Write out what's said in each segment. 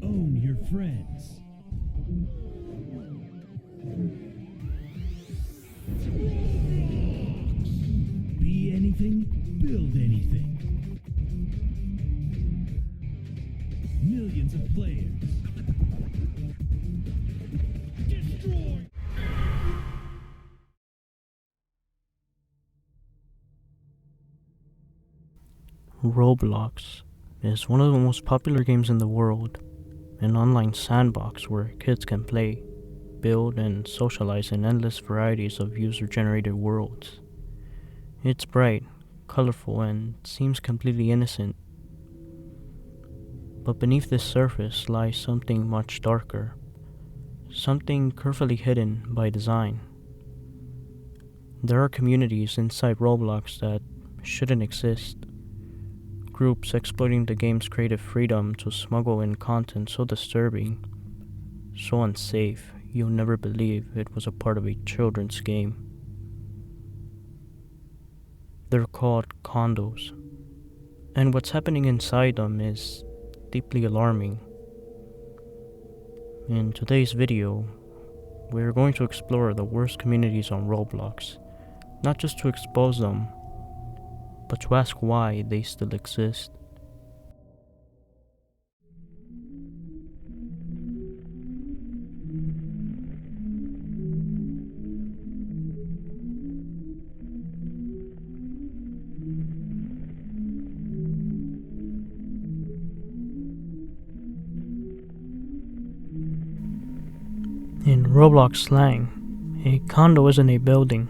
Own your friends. Be anything, build anything. Millions of players. Destroy! Roblox is one of the most popular games in the world, an online sandbox where kids can play, build, and socialize in endless varieties of user-generated worlds. It's bright, colorful, and seems completely innocent. But beneath this surface lies something much darker, something carefully hidden by design. There are communities inside Roblox that shouldn't exist. Groups exploiting the game's creative freedom to smuggle in content so disturbing, so unsafe, you'll never believe it was a part of a children's game. They're called condos, and what's happening inside them is deeply alarming. In today's video, we're going to explore the worst communities on Roblox, not just to expose them, but to ask why they still exist. In Roblox slang, a condo isn't a building.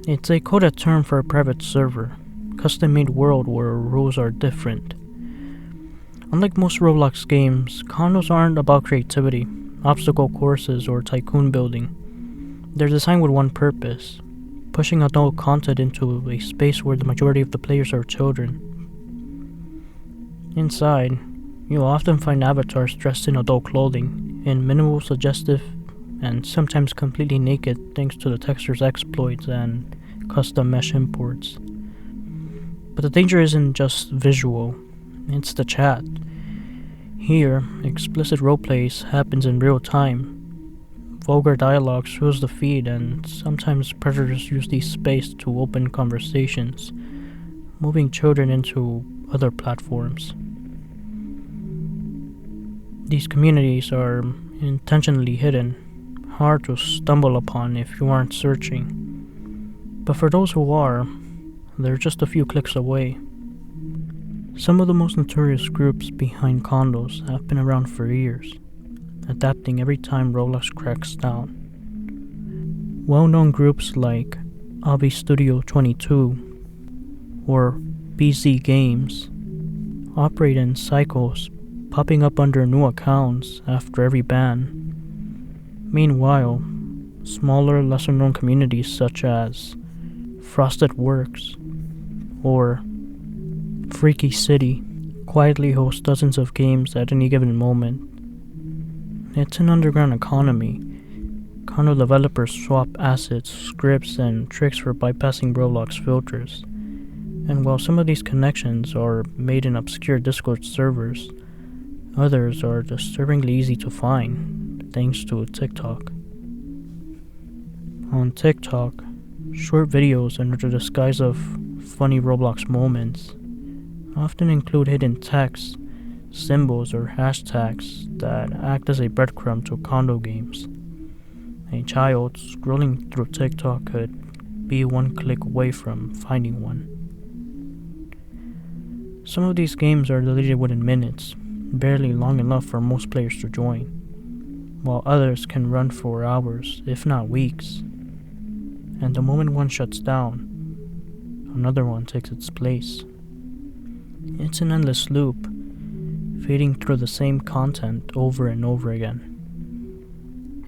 It's a coded term for a private server, custom-made world where rules are different. Unlike most Roblox games, condos aren't about creativity, obstacle courses, or tycoon building. They're designed with one purpose: pushing adult content into a space where the majority of the players are children. Inside, you'll often find avatars dressed in adult clothing, in minimal, suggestive, and sometimes completely naked thanks to the textures exploits and custom mesh imports. But the danger isn't just visual, it's the chat. Here, explicit roleplays happens in real time. Vulgar dialogue fills the feed, and sometimes predators use these space to open conversations, moving children into other platforms. These communities are intentionally hidden, hard to stumble upon if you aren't searching. But for those who are, they're just a few clicks away. Some of the most notorious groups behind condos have been around for years, adapting every time Roblox cracks down. Well-known groups like Obby Studio 22 or BZ Games operate in cycles, popping up under new accounts after every ban. Meanwhile, smaller, lesser-known communities such as Frosted Works or Freaky City quietly host dozens of games at any given moment. It's an underground economy. Condo developers swap assets, scripts, and tricks for bypassing Roblox filters. And while some of these connections are made in obscure Discord servers, others are disturbingly easy to find, thanks to TikTok. On TikTok, short videos under the disguise of funny Roblox moments often include hidden text, symbols, or hashtags that act as a breadcrumb to condo games. A child scrolling through TikTok could be one click away from finding one. Some of these games are deleted within minutes, barely long enough for most players to join, while others can run for hours, if not weeks. And the moment one shuts down, another one takes its place. It's an endless loop, feeding through the same content over and over again.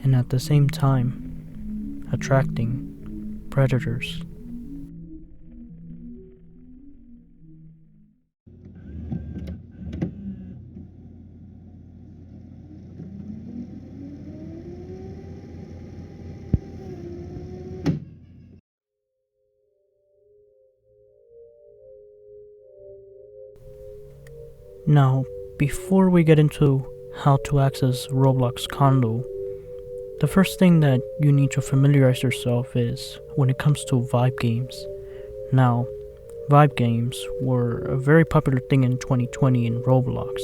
and at the same time attracting predators. Now, before we get into how to access Roblox Condo, the first thing that you need to familiarize yourself is when it comes to vibe games. Now, vibe games were a very popular thing in 2020 in Roblox.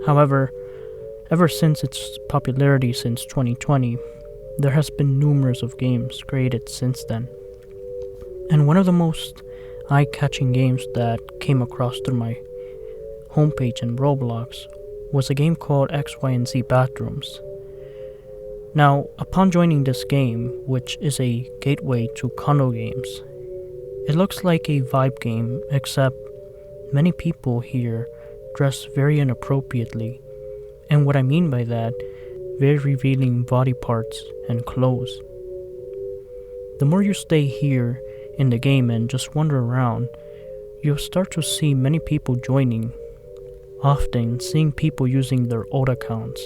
However, ever since its popularity since 2020, there has been numerous of games created since then. And one of the most eye-catching games that came across through my homepage in Roblox was a game called X, Y, and Z Bathrooms. Now, upon joining this game, which is a gateway to condo games, it looks like a vibe game, except many people here dress very inappropriately. And what I mean by that, very revealing body parts and clothes. The more you stay here in the game and just wander around, you'll start to see many people joining, often seeing people using their old accounts.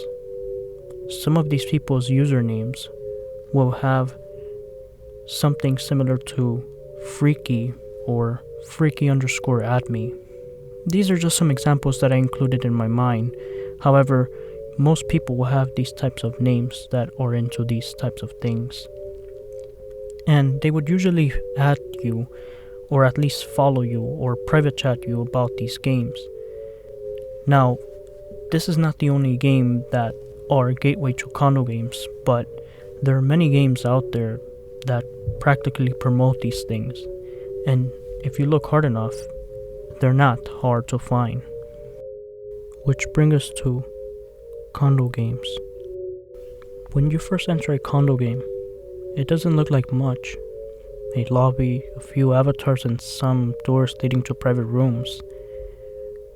Some of these people's usernames will have something similar to freaky or freaky_adme. These are just some examples that I included in my mind. However, most people will have these types of names that are into these types of things. And they would usually add you, or at least follow you, or private chat you about these games. Now, this is not the only game that are gateway to condo games, but there are many games out there that practically promote these things. And if you look hard enough, they're not hard to find. Which brings us to condo games. When you first enter a condo game, it doesn't look like much. A lobby, a few avatars, and some doors leading to private rooms.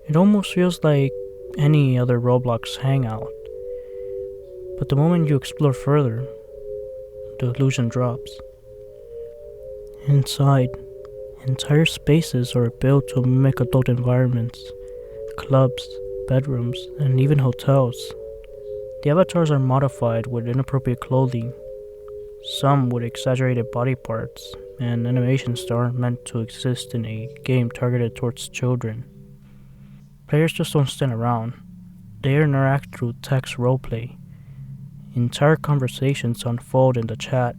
It almost feels like any other Roblox hangout. But the moment you explore further, the illusion drops. Inside, entire spaces are built to mimic adult environments, clubs, bedrooms, and even hotels. The avatars are modified with inappropriate clothing, some with exaggerated body parts, and animations that aren't meant to exist in a game targeted towards children. Players just don't stand around. They interact through text roleplay. Entire conversations unfold in the chat,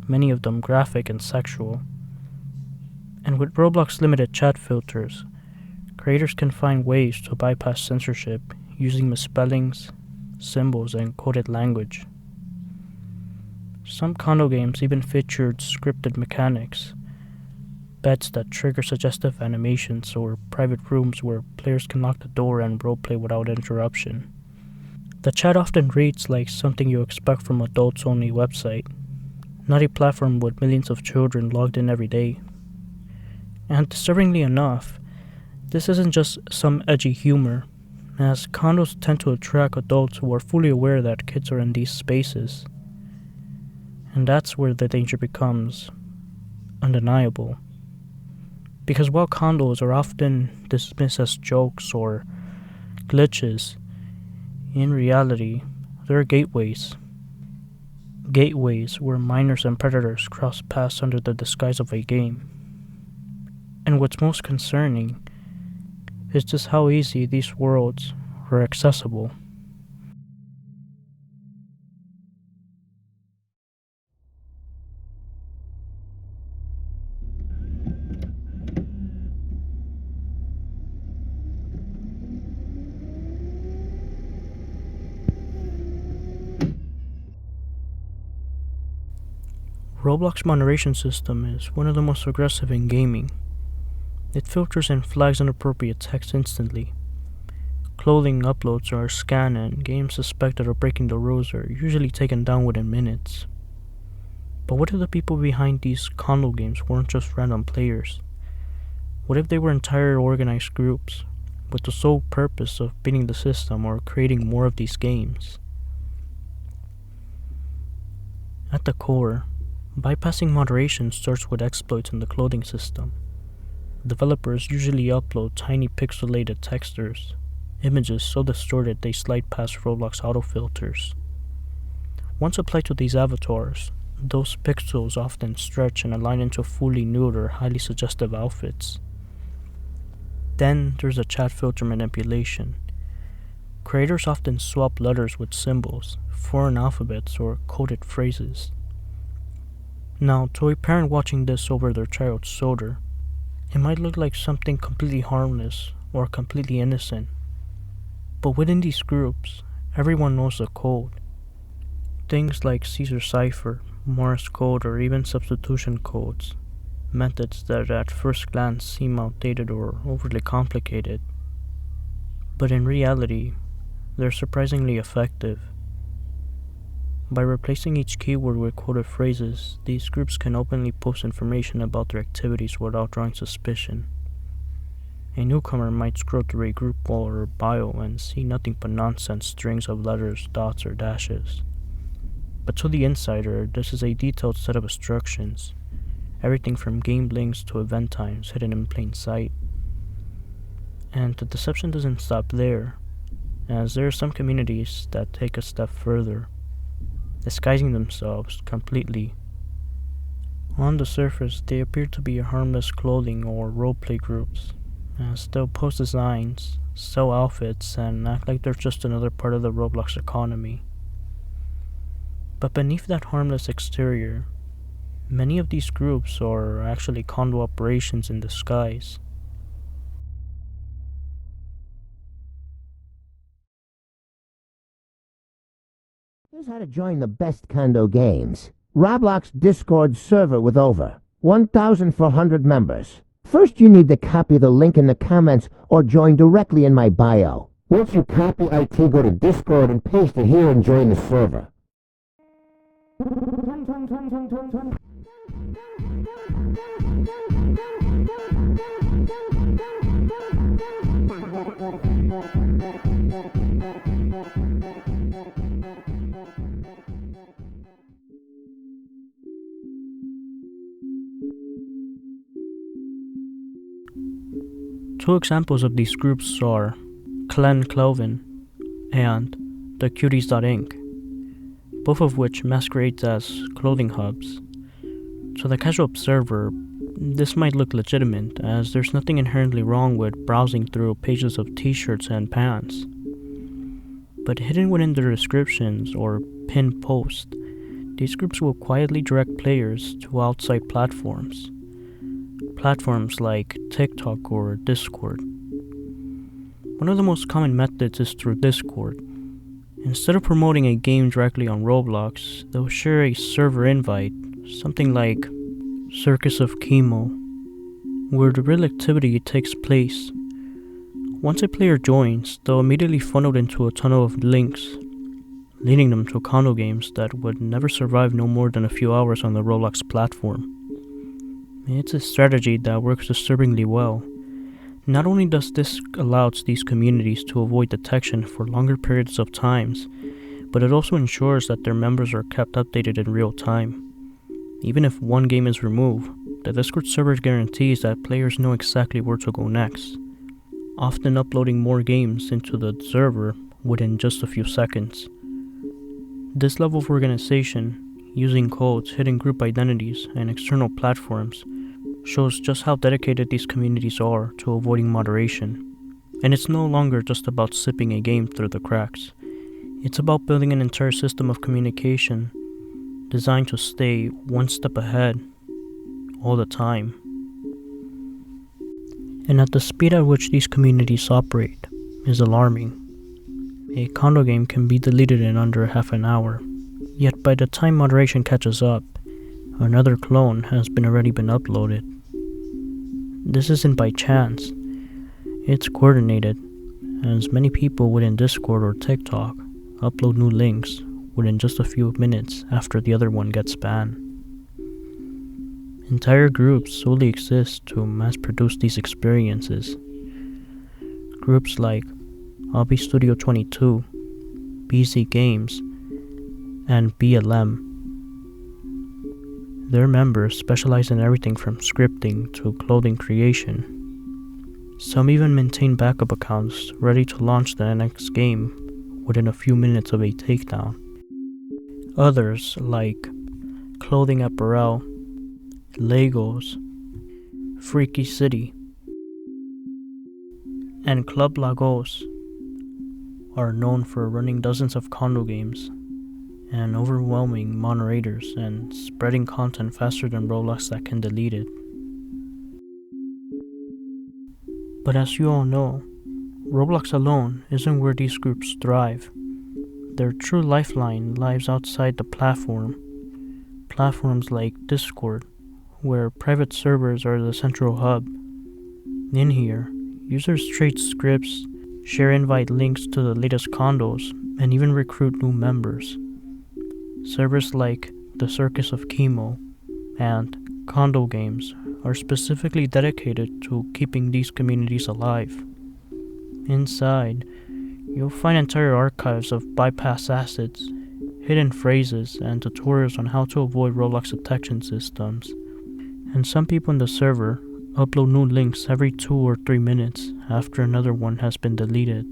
many of them graphic and sexual. And with Roblox limited chat filters, creators can find ways to bypass censorship using misspellings, symbols, and coded language. Some condo games even featured scripted mechanics, beds that trigger suggestive animations, or private rooms where players can lock the door and roleplay without interruption. The chat often reads like something you expect from adults-only website, not a platform with millions of children logged in every day. And disturbingly enough, this isn't just some edgy humor, as condos tend to attract adults who are fully aware that kids are in these spaces. And that's where the danger becomes undeniable. Because while condos are often dismissed as jokes or glitches, in reality, they're gateways. Gateways where minors and predators cross paths under the disguise of a game. And what's most concerning is just how easy these worlds are accessible. Roblox moderation system is one of the most aggressive in gaming. It filters and flags inappropriate text instantly. Clothing uploads are scanned and games suspected of breaking the rules are usually taken down within minutes. But what if the people behind these condo games weren't just random players? What if they were entire organized groups, with the sole purpose of beating the system or creating more of these games? At the core, bypassing moderation starts with exploits in the clothing system. Developers usually upload tiny pixelated textures, images so distorted they slide past Roblox autofilters. Once applied to these avatars, those pixels often stretch and align into fully nude or highly suggestive outfits. Then there's a chat filter manipulation. Creators often swap letters with symbols, foreign alphabets, or coded phrases. Now, to a parent watching this over their child's shoulder, it might look like something completely harmless or completely innocent. But within these groups, everyone knows the code. Things like Caesar cipher, Morse code, or even substitution codes, methods that at first glance seem outdated or overly complicated. But in reality, they're surprisingly effective. By replacing each keyword with coded phrases, these groups can openly post information about their activities without drawing suspicion. A newcomer might scroll through a group wall or bio and see nothing but nonsense strings of letters, dots, or dashes. But to the insider, this is a detailed set of instructions, everything from game links to event times hidden in plain sight. And the deception doesn't stop there, as there are some communities that take a step further, disguising themselves completely. On the surface, they appear to be harmless clothing or roleplay groups, as they'll post designs, sell outfits, and act like they're just another part of the Roblox economy. But beneath that harmless exterior, many of these groups are actually condo operations in disguise. Here's how to join the best condo games. Roblox Discord server with over 1,400 members. First, you need to copy the link in the comments or join directly in my bio. Once you copy IT, go to Discord and paste it here and join the server. Two examples of these groups are Clan Cloven and the Cuties.inc, both of which masquerades as clothing hubs. To the casual observer, this might look legitimate, as there's nothing inherently wrong with browsing through pages of t-shirts and pants. But hidden within their descriptions or pinned posts, these groups will quietly direct players to outside platforms. Platforms like TikTok or Discord. One of the most common methods is through Discord. Instead of promoting a game directly on Roblox, they'll share a server invite, something like Circus of Chemo, where the real activity takes place. Once a player joins, they'll immediately funneled into a tunnel of links, leading them to condo games that would never survive no more than a few hours on the Roblox platform. It's a strategy that works disturbingly well. Not only does this allow these communities to avoid detection for longer periods of times, but it also ensures that their members are kept updated in real time. Even if one game is removed, the Discord server guarantees that players know exactly where to go next, often uploading more games into the server within just a few seconds. This level of organization, using codes, hidden group identities, and external platforms, shows just how dedicated these communities are to avoiding moderation. And it's no longer just about sipping a game through the cracks. It's about building an entire system of communication designed to stay one step ahead all the time. And at the speed at which these communities operate is alarming. A condo game can be deleted in under half an hour, yet by the time moderation catches up, another clone has already been uploaded. This isn't by chance, it's coordinated, as many people within Discord or TikTok upload new links within just a few minutes after the other one gets banned. Entire groups solely exist to mass produce these experiences. Groups like Hobby Studio 22, BZ Games, and BLM Their members specialize in everything from scripting to clothing creation. Some even maintain backup accounts ready to launch the next game within a few minutes of a takedown. Others, like clothing apparel, Legos, Freaky City, and Club Lagos, are known for running dozens of condo games and overwhelming moderators and spreading content faster than Roblox that can delete it. But as you all know, Roblox alone isn't where these groups thrive. Their true lifeline lies outside the platform. Platforms like Discord, where private servers are the central hub. In here, users trade scripts, share invite links to the latest condos, and even recruit new members. Servers like the Circus of Chemo and Condo Games are specifically dedicated to keeping these communities alive. Inside, you'll find entire archives of bypass assets, hidden phrases, and tutorials on how to avoid Roblox detection systems. And some people in the server upload new links every 2 or 3 minutes after another one has been deleted.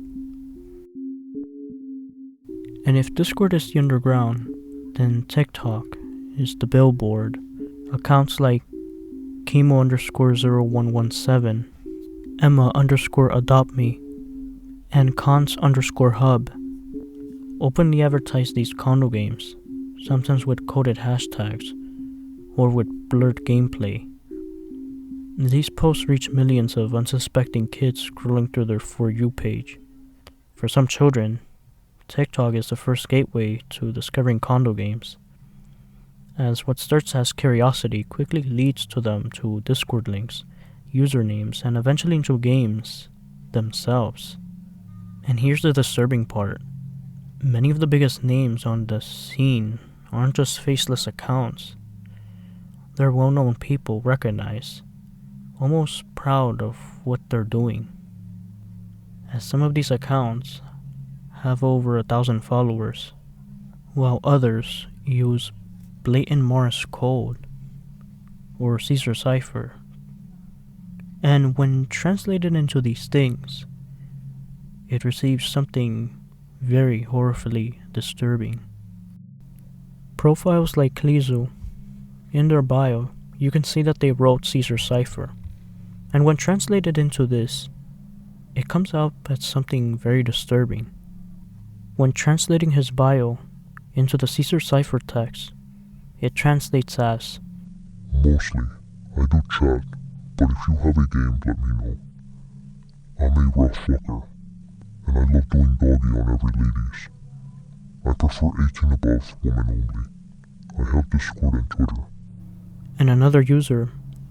And if Discord is the underground, then TikTok is the billboard. Accounts like Chemo_0117, Emma_AdoptMe, and Cons_Hub openly advertise these condo games, sometimes with coded hashtags or with blurred gameplay. These posts reach millions of unsuspecting kids scrolling through their For You page. For some children, TikTok is the first gateway to discovering condo games, as what starts as curiosity quickly leads to them to Discord links, usernames, and eventually into games themselves. And here's the disturbing part. Many of the biggest names on the scene aren't just faceless accounts. They're well-known people recognized, almost proud of what they're doing. As some of these accounts have over 1,000 followers, while others use blatant Morse code or Caesar cipher. And when translated into these things, it receives something very horrifyingly disturbing. Profiles like Klizu, in their bio, you can see that they wrote Caesar cipher. And when translated into this, it comes out as something very disturbing. When translating his bio into the Caesar cipher text, it translates as, "Mostly, I do chat, but if you have a game, let me know. I'm a rough fucker, and I love doing doggy on every ladies. I prefer 18 above, women only. I have Discord and Twitter." And another user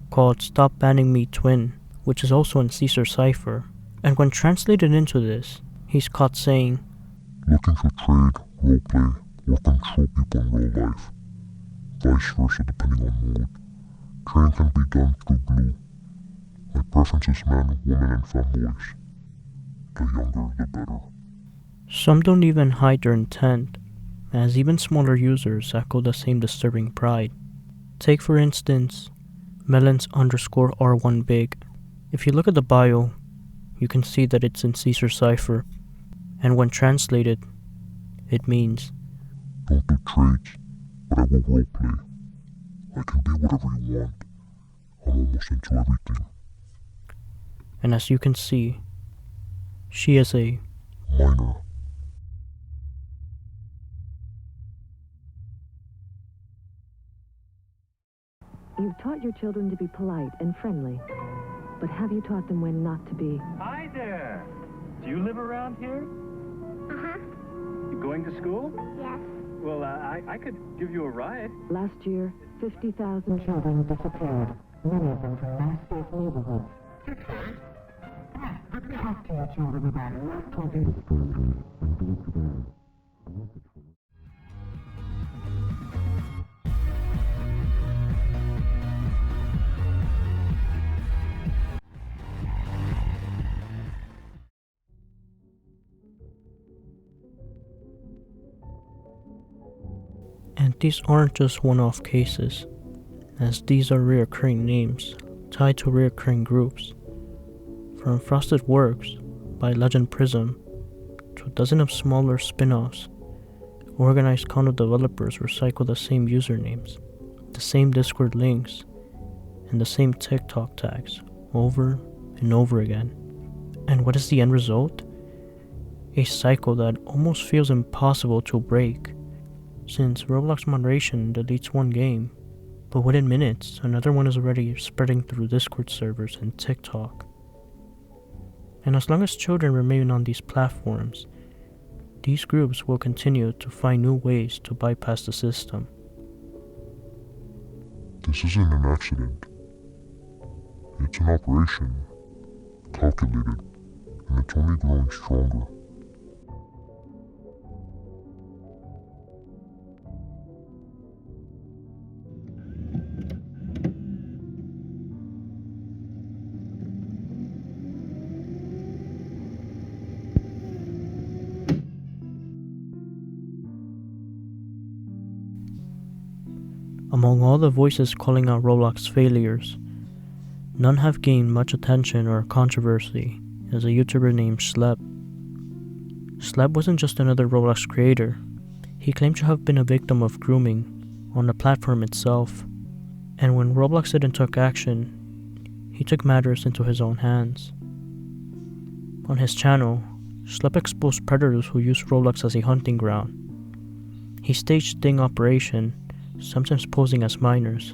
called Stop Banning Me Twin, which is also in Caesar cipher, and when translated into this, he's caught saying, "Looking for trade, roleplay, or control people in real life. Vice versa depending on mood. Trading can be done through glue. My preference is men, women, and femboys. The younger, the better." Some don't even hide their intent, as even smaller users echo the same disturbing pride. Take for instance, Melons_R1Big. If you look at the bio, you can see that it's in Caesar cipher, and when translated, it means, "Don't do trades, but I will roleplay. I can be whatever you want. I'm almost into everything." and as you can see, she is a Minor. You've taught your children to be polite and friendly, but have you taught them when not to be? Hi there. Do you live around here? Uh-huh. You going to school? Yes. Well, I could give you a ride. Last year, 50,000 children disappeared, many of them from last year's neighborhoods. Let me talk to your children about not to be. And these aren't just one-off cases. as these are reoccurring names tied to reoccurring groups. From Frosted Works by Legend Prism to a dozen of smaller spin-offs, organized condo developers recycle the same usernames, the same Discord links, and the same TikTok tags over and over again. And what is the end result? A cycle that almost feels impossible to break, since Roblox moderation deletes one game, but within minutes, another one is already spreading through Discord servers and TikTok. And as long as children remain on these platforms, these groups will continue to find new ways to bypass the system. This isn't an accident. It's an operation, calculated, and it's only growing stronger. Among all the voices calling out Roblox failures, none have gained much attention or controversy as a YouTuber named Schlep. Schlep wasn't just another Roblox creator. He claimed to have been a victim of grooming on the platform itself, and when Roblox didn't take action, he took matters into his own hands. On his channel, Schlep exposed predators who used Roblox as a hunting ground. He staged sting operation, sometimes posing as minors,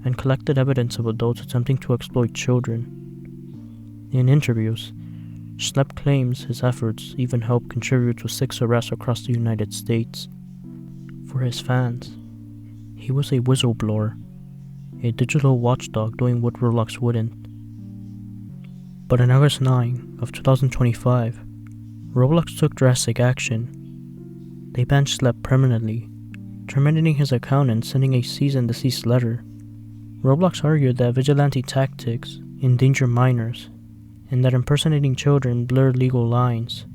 and collected evidence of adults attempting to exploit children. In interviews, Schlep claims his efforts even helped contribute to 6 arrests across the United States. For his fans, he was a whistleblower, a digital watchdog doing what Roblox wouldn't. But on August 9 of 2025, Roblox took drastic action. They banned Schlep permanently, terminating his account and sending a cease and desist letter. Roblox argued that vigilante tactics endanger minors, and that impersonating children blur legal lines,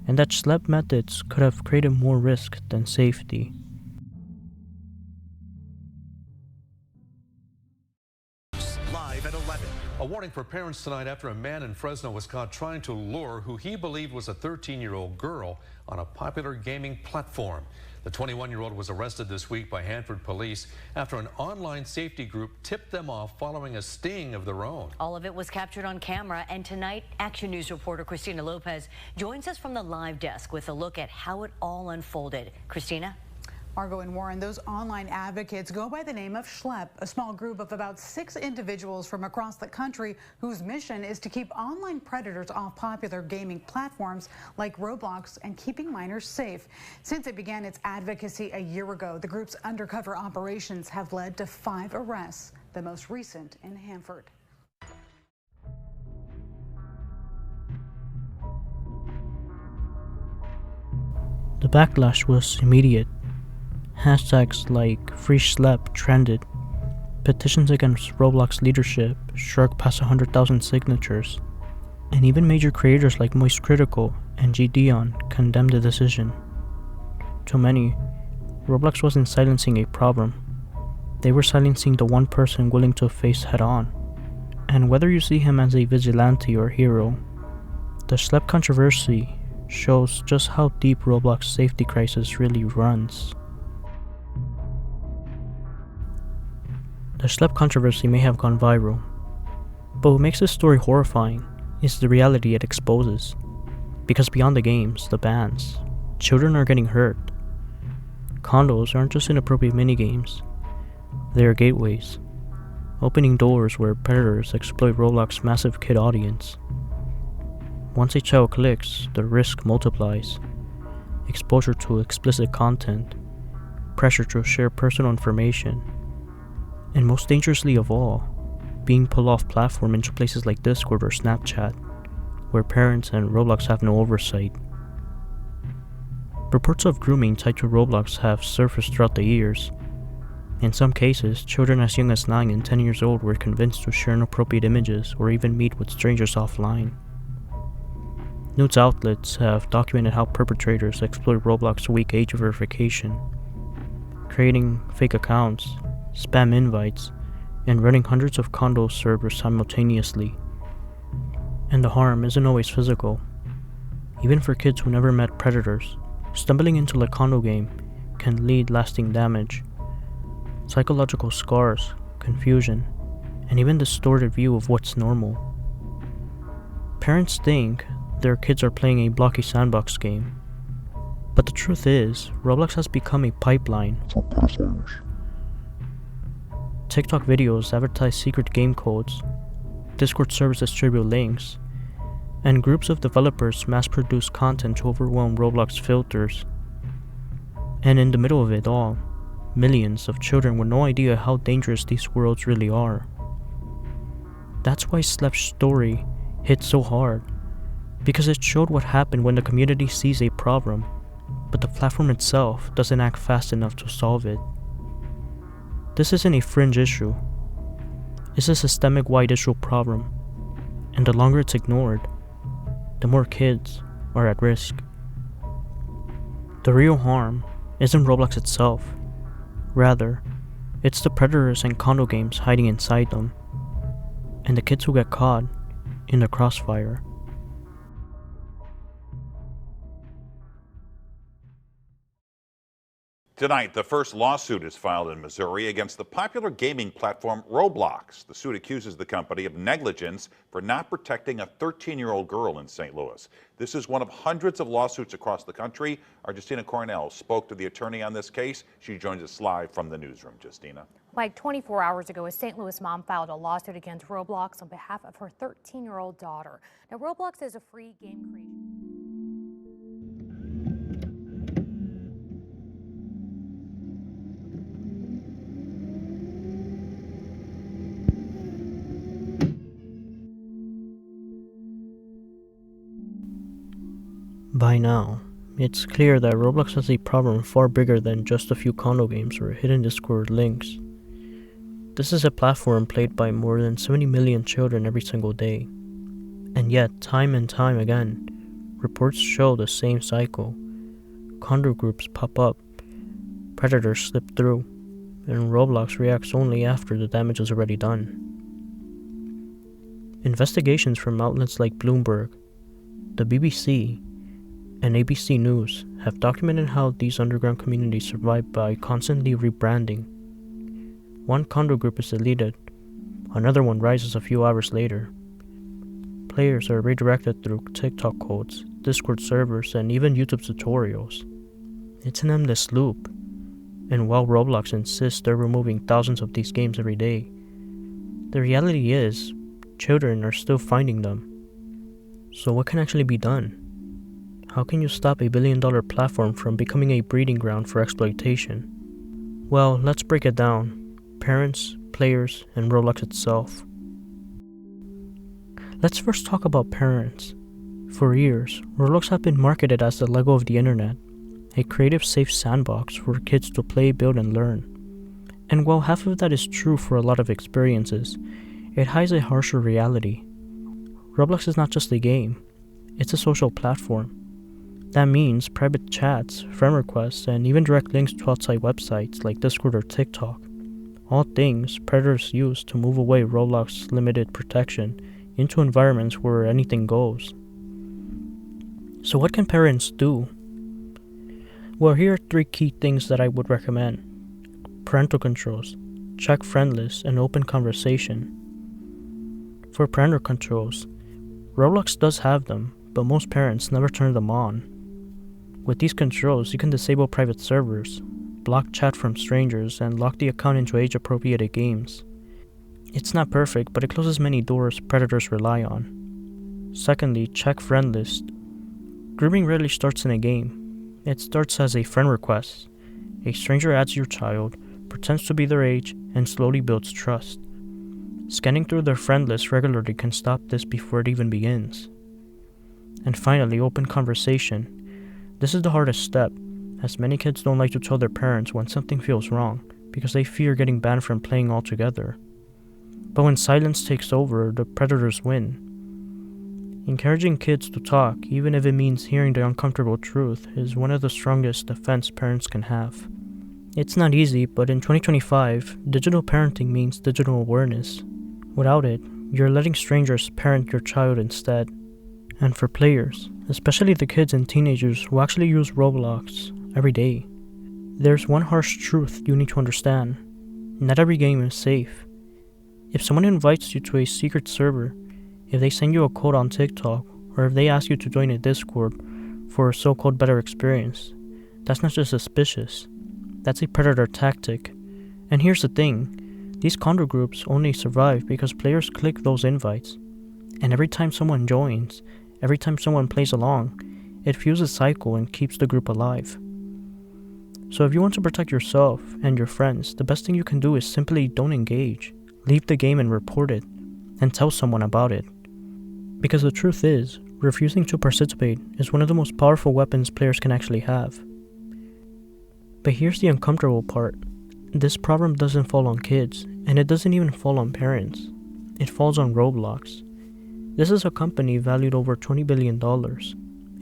and that Schlep methods could have created more risk than safety. Live at 11. A warning for parents tonight after a man in Fresno was caught trying to lure who he believed was a 13-year-old girl on a popular gaming platform. The 21-year-old was arrested this week by Hanford police after an online safety group tipped them off following a sting of their own. All of it was captured on camera, and tonight, Action News reporter Christina Lopez joins us from the live desk with a look at how it all unfolded. Christina? Margot and Warren, those online advocates go by the name of Schlep, a small group of about 6 individuals from across the country whose mission is to keep online predators off popular gaming platforms like Roblox and keeping minors safe. Since it began its advocacy a year ago, the group's undercover operations have led to 5 arrests, the most recent in Hanford. The backlash was immediate. Hashtags like Free Schlep trended. Petitions against Roblox leadership shrugged past 100,000 signatures. And even major creators like Moist Critical and G. Dion condemned the decision. To many, Roblox wasn't silencing a problem. They were silencing the one person willing to face head-on. And whether you see him as a vigilante or hero, the Schlep controversy shows just how deep Roblox safety crisis really runs. The Schlep controversy may have gone viral, but what makes this story horrifying is the reality it exposes. Because beyond the games, the bans, children are getting hurt. Condos aren't just inappropriate minigames, they are gateways, opening doors where predators exploit Roblox's massive kid audience. Once a child clicks, the risk multiplies. Exposure to explicit content, pressure to share personal information, and most dangerously of all, being pulled off platform into places like Discord or Snapchat, where parents and Roblox have no oversight. Reports of grooming tied to Roblox have surfaced throughout the years. In some cases, children as young as 9 and 10 years old were convinced to share inappropriate images or even meet with strangers offline. News outlets have documented how perpetrators exploit Roblox's weak age verification, creating fake accounts, spam invites, and running hundreds of condo servers simultaneously. And the harm isn't always physical. Even for kids who never met predators, stumbling into a condo game can lead lasting damage, psychological scars, confusion, and even distorted view of what's normal. Parents think their kids are playing a blocky sandbox game, but the truth is, Roblox has become a pipeline. for pedophiles. TikTok videos advertise secret game codes, Discord servers distribute links, and groups of developers mass-produce content to overwhelm Roblox filters. And in the middle of it all, millions of children with no idea how dangerous these worlds really are. That's why Slep's story hit so hard, because it showed what happened when the community sees a problem, but the platform itself doesn't act fast enough to solve it. This isn't a fringe issue. It's a systemic-wide issue problem, and the longer it's ignored, the more kids are at risk. The real harm isn't Roblox itself. Rather, it's the predators and condo games hiding inside them, and the kids who get caught in the crossfire. Tonight, the first lawsuit is filed in Missouri against the popular gaming platform Roblox. The suit accuses the company of negligence for not protecting a 13-year-old girl in St. Louis. This is one of hundreds of lawsuits across the country. Our Justina Cornell spoke to the attorney on this case. She joins us live from the newsroom. Justina. Like 24 hours ago, a St. Louis mom filed a lawsuit against Roblox on behalf of her 13-year-old daughter. Now, Roblox is a free game creation. By now, it's clear that Roblox has a problem far bigger than just a few condo games or hidden Discord links. This is a platform played by more than 70 million children every single day. And yet, time and time again, reports show the same cycle. Condo groups pop up, predators slip through, and Roblox reacts only after the damage is already done. Investigations from outlets like Bloomberg, the BBC, and ABC News have documented how these underground communities survive by constantly rebranding. One condo group is deleted, another one rises a few hours later. Players are redirected through TikTok codes, Discord servers, and even YouTube tutorials. It's an endless loop, and while Roblox insists they're removing thousands of these games every day, the reality is, children are still finding them. So what can actually be done? How can you stop a billion-dollar platform from becoming a breeding ground for exploitation? Well, let's break it down. Parents, players, and Roblox itself. Let's first talk about parents. For years, Roblox have been marketed as the Lego of the internet, a creative safe sandbox for kids to play, build, and learn. And while half of that is true for a lot of experiences, it hides a harsher reality. Roblox is not just a game, it's a social platform. That means private chats, friend requests, and even direct links to outside websites like Discord or TikTok. All things predators use to move away Roblox's limited protection into environments where anything goes. So what can parents do? Well, here are 3 key things that I would recommend. Parental controls, check friend lists, and open conversation. For parental controls, Roblox does have them, but most parents never turn them on. With these controls, you can disable private servers, block chat from strangers, and lock the account into age-appropriate games. It's not perfect, but it closes many doors predators rely on. Secondly, check friend list. Grooming rarely starts in a game. It starts as a friend request. A stranger adds your child, pretends to be their age, and slowly builds trust. Scanning through their friend list regularly can stop this before it even begins. And finally, open conversation. This is the hardest step, as many kids don't like to tell their parents when something feels wrong because they fear getting banned from playing altogether. But when silence takes over, the predators win. Encouraging kids to talk, even if it means hearing the uncomfortable truth, is one of the strongest defense parents can have. It's not easy, but in 2025, digital parenting means digital awareness. Without it, you're letting strangers parent your child instead. And for players, especially the kids and teenagers who actually use Roblox every day, there's one harsh truth you need to understand. Not every game is safe. If someone invites you to a secret server, if they send you a code on TikTok, or if they ask you to join a Discord for a so-called better experience, that's not just suspicious. That's a predator tactic. And here's the thing, these condo groups only survive because players click those invites. And every time someone joins, every time someone plays along, it fuels a cycle and keeps the group alive. So if you want to protect yourself and your friends, the best thing you can do is simply don't engage. Leave the game and report it, and tell someone about it. Because the truth is, refusing to participate is one of the most powerful weapons players can actually have. But here's the uncomfortable part. This problem doesn't fall on kids, and it doesn't even fall on parents. It falls on Roblox. This is a company valued over $20 billion,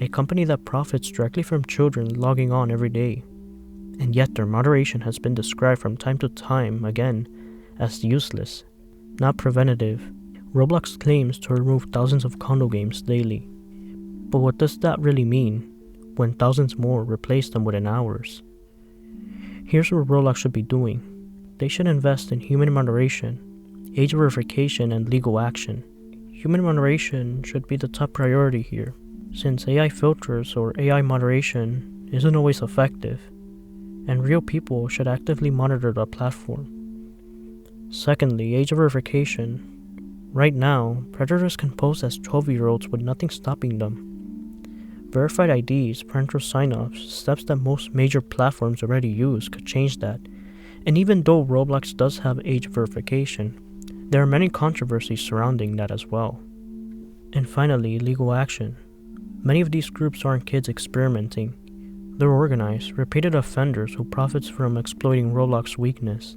a company that profits directly from children logging on every day. And yet their moderation has been described from time to time again as useless, not preventative. Roblox claims to remove thousands of condo games daily. But what does that really mean when thousands more replace them within hours? Here's what Roblox should be doing. They should invest in human moderation, age verification, and legal action. Human moderation should be the top priority here, since AI filters or AI moderation isn't always effective, and real people should actively monitor the platform. Secondly, age verification. Right now, predators can pose as 12-year-olds with nothing stopping them. Verified IDs, parental sign-offs, steps that most major platforms already use could change that. And even though Roblox does have age verification, there are many controversies surrounding that as well. And finally, legal action. Many of these groups aren't kids experimenting. They're organized, repeated offenders who profits from exploiting Roblox's weakness,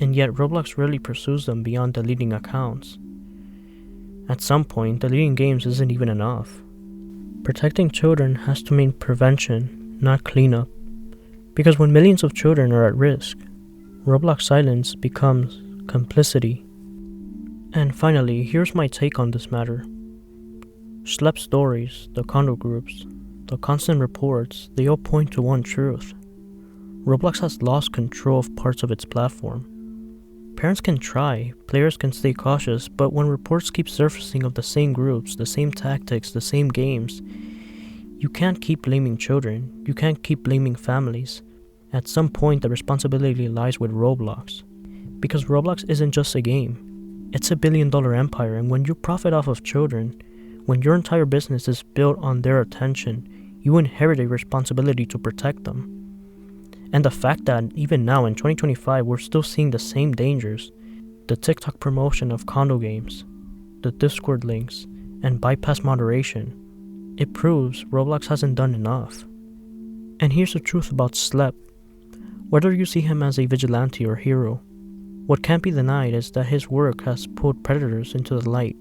and yet Roblox rarely pursues them beyond deleting accounts. At some point, deleting games isn't even enough. Protecting children has to mean prevention, not cleanup, because when millions of children are at risk, Roblox silence becomes complicity. And finally, here's my take on this matter. Schlep stories, the condo groups, the constant reports, they all point to one truth. Roblox has lost control of parts of its platform. Parents can try, players can stay cautious, but when reports keep surfacing of the same groups, the same tactics, the same games, you can't keep blaming children, you can't keep blaming families. At some point, the responsibility lies with Roblox. Because Roblox isn't just a game, it's a billion-dollar empire, and when you profit off of children, when your entire business is built on their attention, you inherit a responsibility to protect them. And the fact that even now in 2025 we're still seeing the same dangers, the TikTok promotion of condo games, the Discord links, and bypass moderation, it proves Roblox hasn't done enough. And here's the truth about Schlep. Whether you see him as a vigilante or hero, what can't be denied is that his work has pulled predators into the light.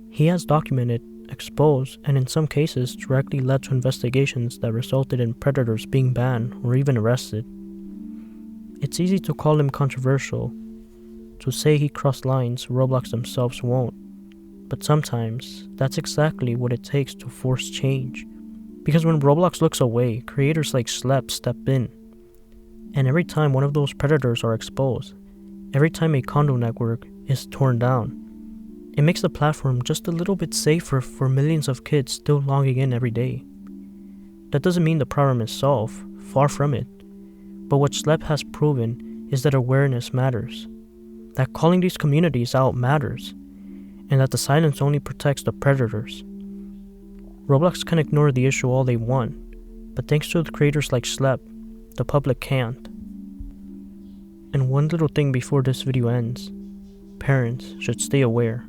He has documented, exposed, and in some cases directly led to investigations that resulted in predators being banned or even arrested. It's easy to call him controversial, to say he crossed lines Roblox themselves won't, but sometimes that's exactly what it takes to force change. Because when Roblox looks away, creators like Schlep step in. And every time one of those predators are exposed, every time a condo network is torn down, it makes the platform just a little bit safer for millions of kids still logging in every day. That doesn't mean the problem is solved, far from it. But what Schlep has proven is that awareness matters, that calling these communities out matters, and that the silence only protects the predators. Roblox can ignore the issue all they want, but thanks to the creators like Schlep, the public can't. And one little thing before this video ends, parents should stay aware.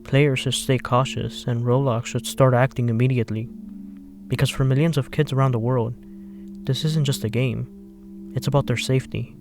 Players should stay cautious, and Roblox should start acting immediately. Because for millions of kids around the world, this isn't just a game, it's about their safety.